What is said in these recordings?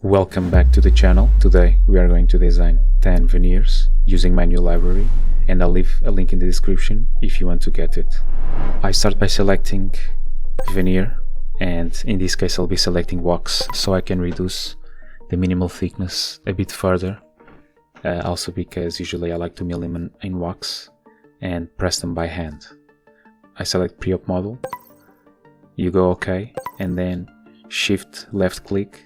Welcome back to the channel. Today we are going to design 10 veneers using my new library, and I'll leave a link in the description if you want to get it. I start by selecting veneer, and in this case I'll be selecting wax so I can reduce the minimal thickness a bit further, also because usually I like to mill them in wax and press them by hand. I select Preop model, you go OK, and then shift left click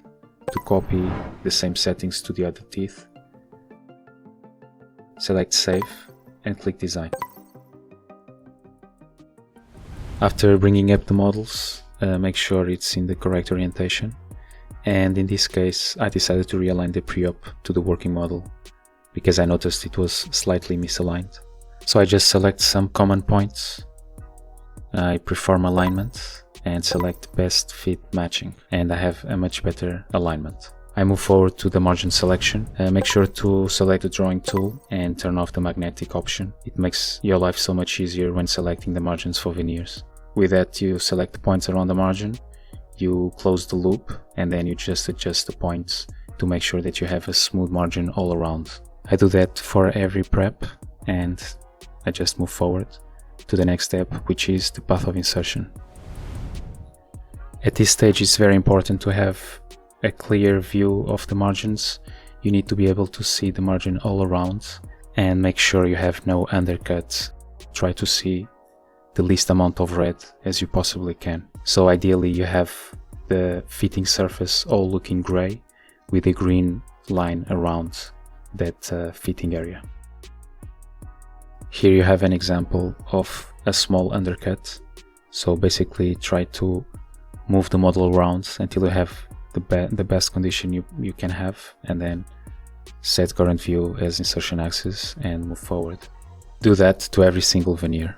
to copy the same settings to the other teeth. Select save and click design. After bringing up the models, make sure it's in the correct orientation, and in this case I decided to realign the pre-op to the working model because I noticed it was slightly misaligned. So I just select some common points, I perform alignment and select best fit matching, and I have a much better alignment. I move forward to the margin selection. Make sure to select the drawing tool and turn off the magnetic option. It makes your life so much easier when selecting the margins for veneers. With that, you select the points around the margin, you close the loop, and then you just adjust the points to make sure that you have a smooth margin all around. I do that for every prep, and I just move forward to the next step, which is the path of insertion. At this stage it's very important to have a clear view of the margins. You need to be able to see the margin all around and make sure you have no undercuts. Try to see the least amount of red as you possibly can. So ideally you have the fitting surface all looking grey with a green line around that fitting area. Here you have an example of a small undercut. So basically try to move the model around until you have the best condition you can have, and then set current view as insertion axis and move forward. Do that to every single veneer.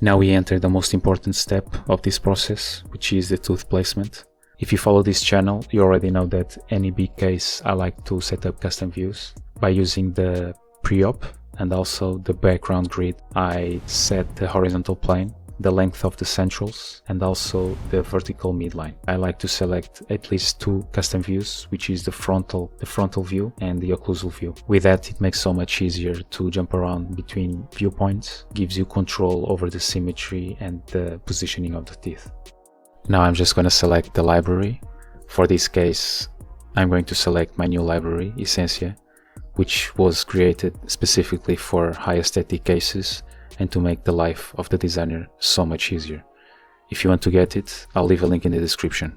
Now we enter the most important step of this process, which is the tooth placement. If you follow this channel, you already know that any big case I like to set up custom views by using the pre-op and also the background grid. I set the horizontal plane, the length of the centrals, and also the vertical midline. I like to select at least two custom views, which is the frontal view and the occlusal view. With that, it makes so much easier to jump around between viewpoints, gives you control over the symmetry and the positioning of the teeth. Now I'm just going to select the library. For this case, I'm going to select my new library, Essentia, which was created specifically for high aesthetic cases and to make the life of the designer so much easier. If you want to get it, I'll leave a link in the description.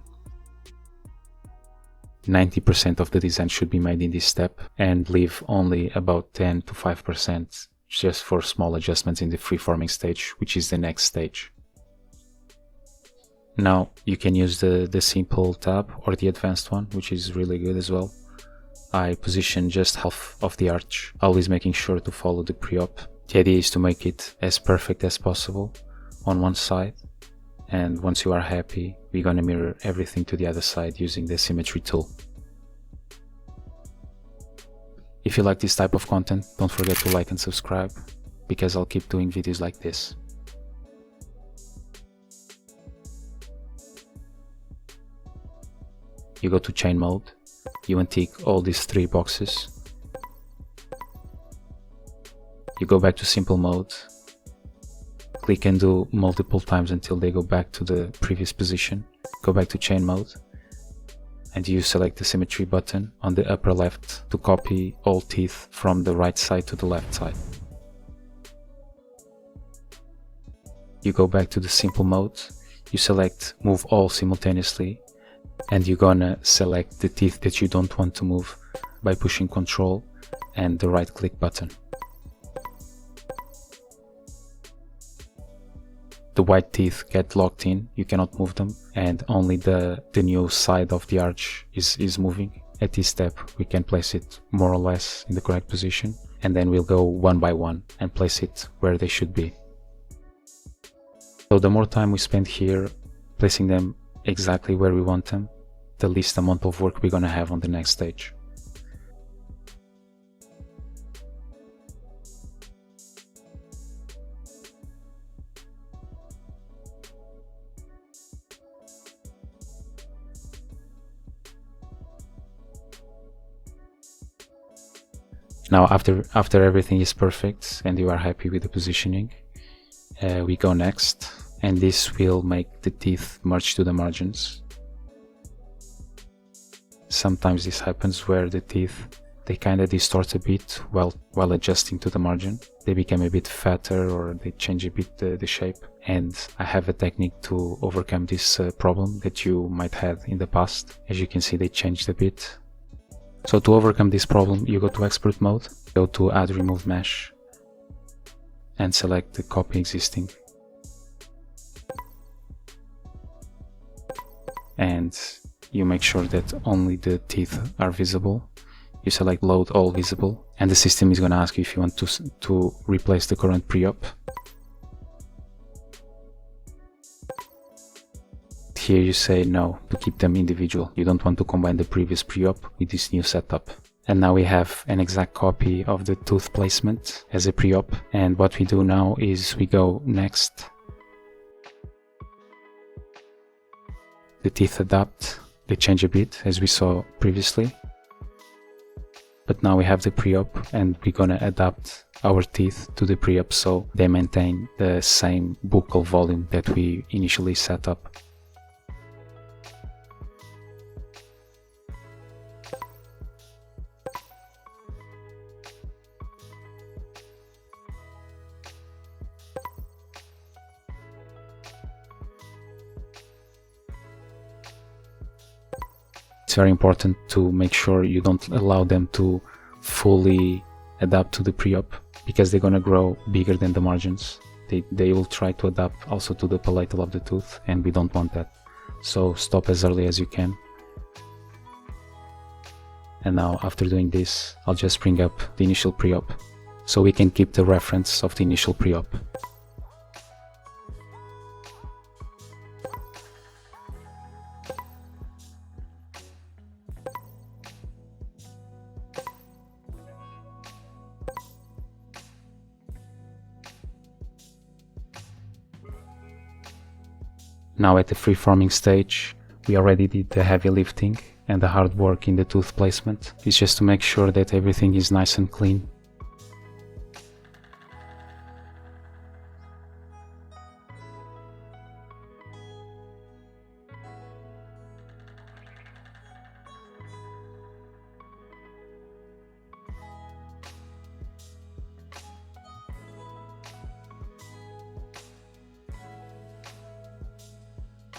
90% of the design should be made in this step, and leave only about 10 to 5% just for small adjustments in the freeforming stage, which is the next stage. Now you can use the simple tab or the advanced one, which is really good as well. I position just half of the arch, always making sure to follow the pre-op. The idea is to make it as perfect as possible on one side, and once you are happy, we're gonna mirror everything to the other side using the Symmetry tool. If you like this type of content, don't forget to like and subscribe, because I'll keep doing videos like this. You go to chain mode, you untick all these three boxes. You go back to simple mode, click and do multiple times until they go back to the previous position. Go back to chain mode, and you select the symmetry button on the upper left to copy all teeth from the right side to the left side. You go back to the simple mode, you select move all simultaneously, and you're gonna select the teeth that you don't want to move by pushing Ctrl and the right click button. The white teeth get locked in, you cannot move them, and only the new side of the arch is moving. At this step we can place it more or less in the correct position, and then we'll go one by one and place it where they should be. So the more time we spend here placing them exactly where we want them, the least amount of work we're gonna have on the next stage. Now after everything is perfect and you are happy with the positioning, we go next, and this will make the teeth merge to the margins. Sometimes this happens where the teeth, they kind of distort a bit while adjusting to the margin. They become a bit fatter or they change a bit the shape, and I have a technique to overcome this problem that you might have in the past. As you can see, they changed a bit. So to overcome this problem, you go to expert mode, go to add remove mesh, and select the copy existing. And you make sure that only the teeth are visible. You select load all visible, and the system is going to ask you if you want to replace the current pre-op. Here you say no, to keep them individual. You don't want to combine the previous pre-op with this new setup. And now we have an exact copy of the tooth placement as a pre-op, and what we do now is we go next. The teeth adapt, they change a bit as we saw previously, but now we have the pre-op and we're gonna adapt our teeth to the pre-op so they maintain the same buccal volume that we initially set up. It's very important to make sure you don't allow them to fully adapt to the pre-op, because they're gonna grow bigger than the margins. They will try to adapt also to the palatal of the tooth, and we don't want that. So stop as early as you can. And now after doing this, I'll just bring up the initial pre-op so we can keep the reference of the initial pre-op. Now at the free-forming stage, we already did the heavy lifting, and the hard work in the tooth placement is just to make sure that everything is nice and clean.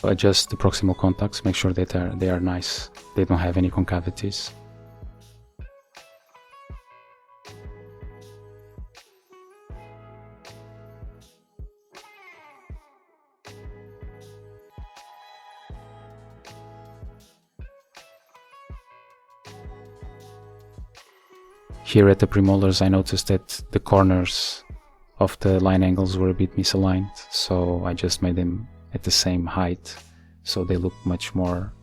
Adjust the proximal contacts, make sure that they are nice, they don't have any concavities. Here at the premolars, I noticed that the corners of the line angles were a bit misaligned, so I just made them at the same height so they look much more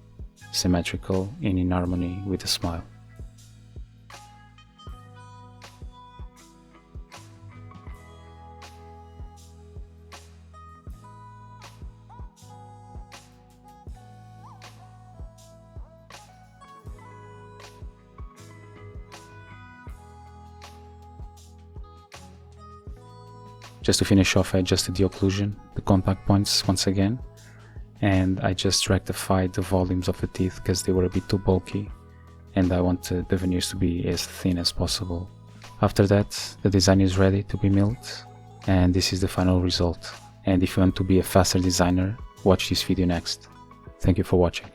symmetrical and in harmony with the smile. Just to finish off, I adjusted the occlusion, the contact points once again, and I just rectified the volumes of the teeth because they were a bit too bulky, and I wanted the veneers to be as thin as possible. After that, the design is ready to be milled, and this is the final result. And if you want to be a faster designer, watch this video next. Thank you for watching.